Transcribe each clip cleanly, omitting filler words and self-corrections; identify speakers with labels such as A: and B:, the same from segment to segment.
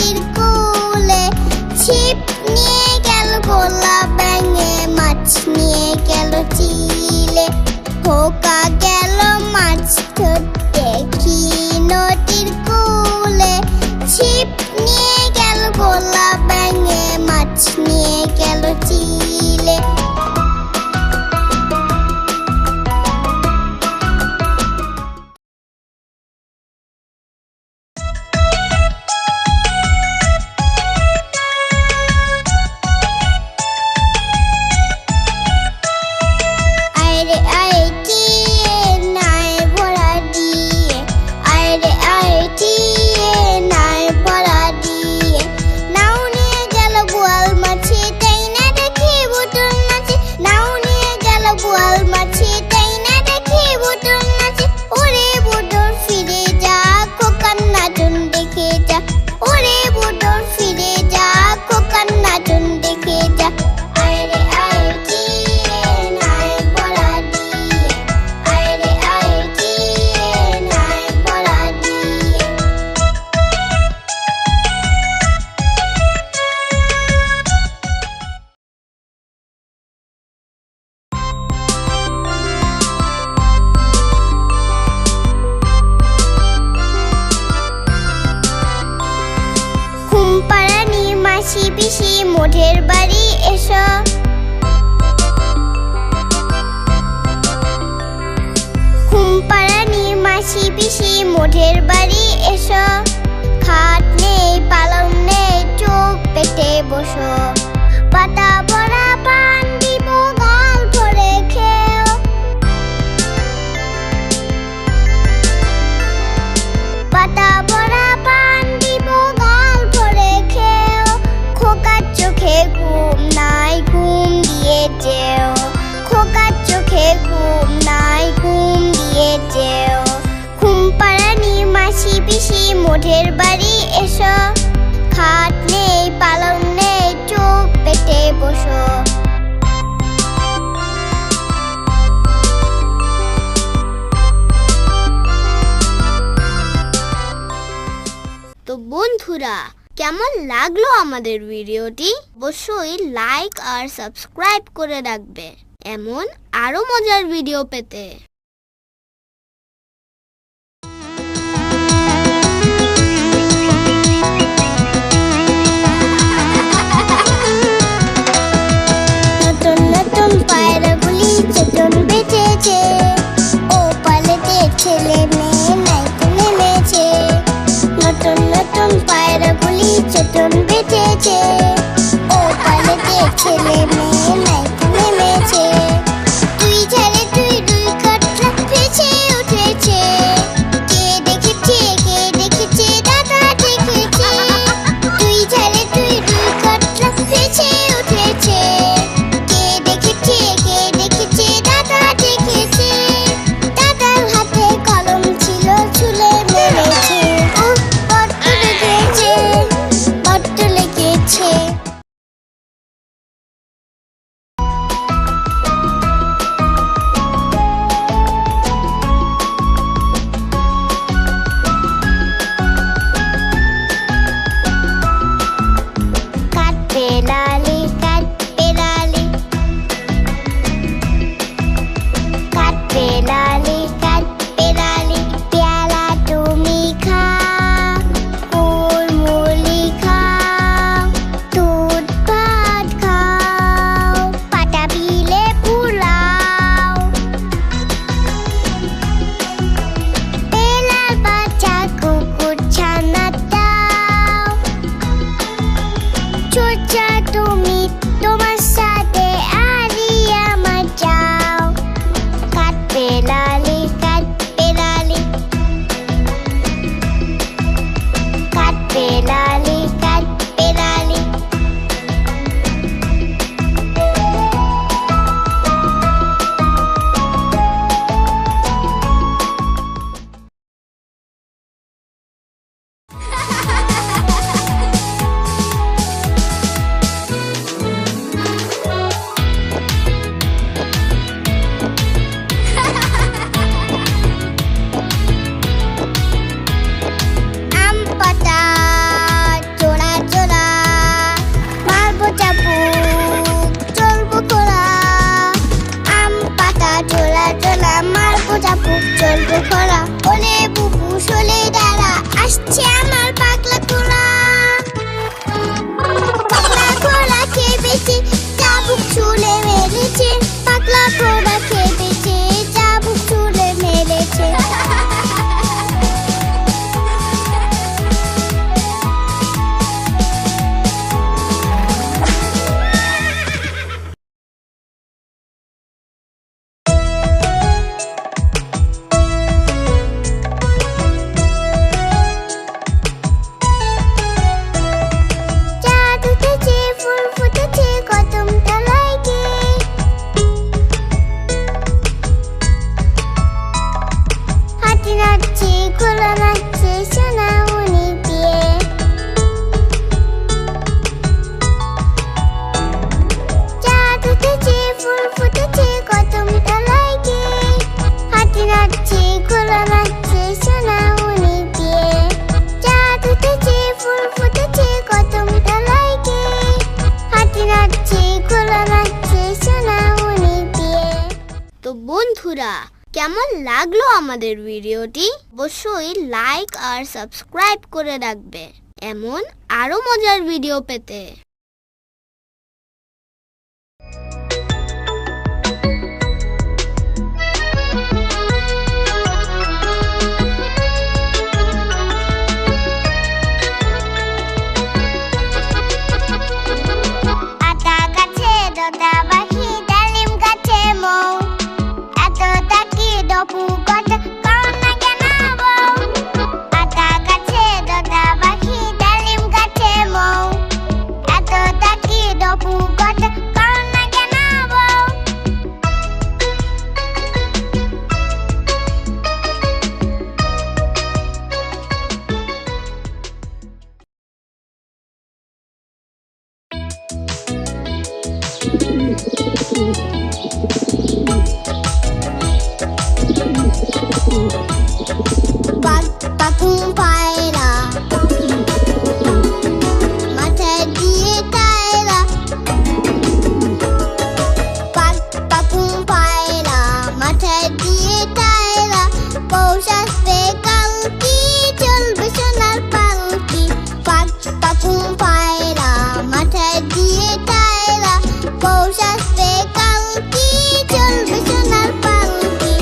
A: নদীর কূলে। ছিপ নিয়ে গেল গোলা ব্যাঙে, মাছ নিয়ে গেল চিলে। খোকা গেল মাছ ধরতে কি নদীর কূলে। ছিপ নিয়ে গেল গোলা ব্যাঙে, মাছ নিয়ে গেল চিলে। মাসি পিসি মোঢের বাড়ি এসো। ঘুমপাড়ানি মাসি পিসি মোঢের বাড়ি এসো। খাট নেই পালং নেই চোখ পেটে বসো। পাতা ভরা পান দিব গাল ভরে খেও। পাতা ভরা পান দিব গাল ভরে খেও। খোকার চোখে ঘুম নাই ঘুম দিয়ে যেও। খোকার চোখে ঘুম নাই ঘুম দিয়ে যেও। ঘুমপাড়ানি মাসি পিসি মোঢের বাড়ি এসো। খাট নেই পালং নেই চোখ পেটে বসো। তো বন্ধুরা, কেমন লাগলো আমাদের ভিডিওটি? অবশ্যই লাইক আর সাবস্ক্রাইব করে রাখবে এমন আরো মজার ভিডিও পেতে। কেমন লাগলো আমাদের ভিডিওটি অবশ্যই লাইক আর সাবস্ক্রাইব করে রাখবে এমন আরো মজার ভিডিও পেতে। আতা গাছে দোতা পাখি ডালিম গাছে মৌ এত তাকি দপু কথা কও না কেন বউ। আতা গাছে দোতা পাখি ডালিম গাছে মৌ এত তাকি দপু কথা কও না কেন বউ। পাখুম পায়রা মাথায় দিয়ে তায়রা পাখুম পায়রা মাথায় দিয়ে তায়রা পৌষ আসবে কালকি চলবে সোনার পালকি। পাখুম পায়রা মাথায় দিয়ে তায়রা পৌষ আসবে কালকি চলবে সোনার পালকি।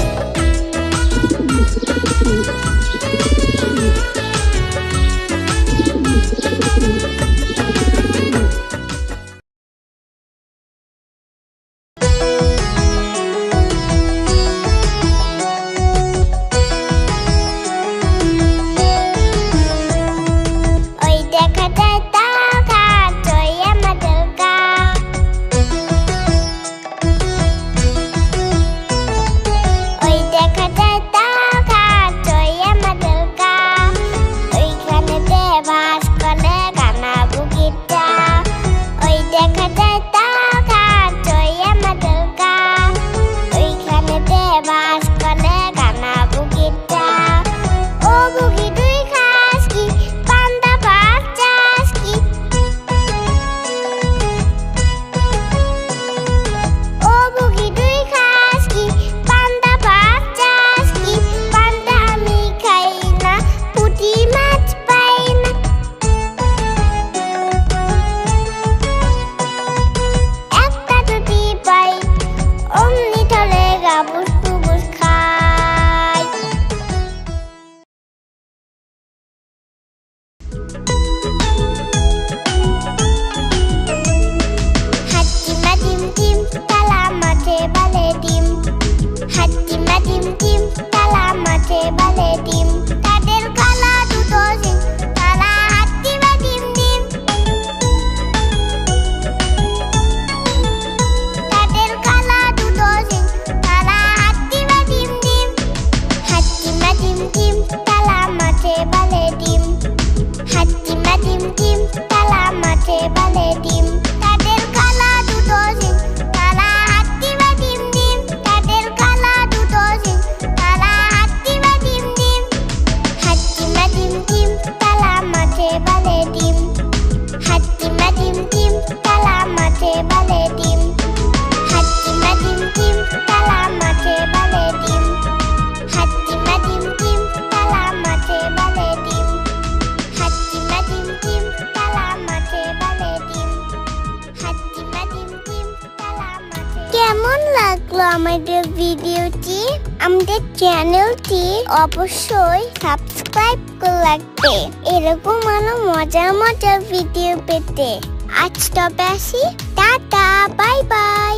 A: ওই দেখা যায় তারা ঘাটই আমাদের গা। ওই দেখা যায় তারা ঘাটই আমাদের গা। ওইখানেতে বাস করে কানা বুকিটা। ওই দেখা যায় তারা ঘাটই আমাদের গা। ওইখানেতে বাস করে কানা বুকিটা। ও বুকি তুই খাস কি পান্তা ভাত চাস কি? ও বুকি তুই খাস কি পান্তা ভাত চাস কি? পান্তা আমি খাই না পুঁটি মাছ পাই না। একটা যদি পাই অমনি ধরে গাবুস টুবুস খাই। হাট্টিমা ডিম ডিম তালা মাঠে বালে ডিম। হাট্টিমা ডিম ডিম তালা মাঠে বালে ডিম। তাদের কালা দুটো সিং তারা হাট্টিমা ডিম ডিম। তাদের কালা দুটো সিং তারা হাট্টিমা ডিম ডিম। হাট্টিমা ডিম ডিম তালা মাঠে বালে ডিম। হাট্টিমা ডিম ডিম তালা মাঠে বালে ডিম। তাদের কালা দুটো সিং তারা হাট্টিমা ডিম ডিম। তাদের কালা দুটো সিং তারা হাট্টিমা ডিম ডিম। হাট্টিমা ডিম ডিম তালা মাঠে বালে ডিম। হাট্টিমা ডিম ডিম তালা মাঠে বালে ডিম। হাট্টিমা ডিম ডিম তালা মাঠে বালে ডিম। হাট্টিমা ডিম ডিম তালা মাঠে বালে ডিম। হাট্টিমা ডিম ডিম তালা মাঠে বালে ডিম। হাট্টিমা ডিম ডিম তালা মাঠে। কেমন লাগলো আমাদের ভিডিওটি? আমাদের চ্যানেলটি অবশ্যই সাবস্ক্রাইব করে রাখবে এরকম আরো মজার মজার ভিডিও পেতে। আজ তবে আসি, টাটা, বাই বাই।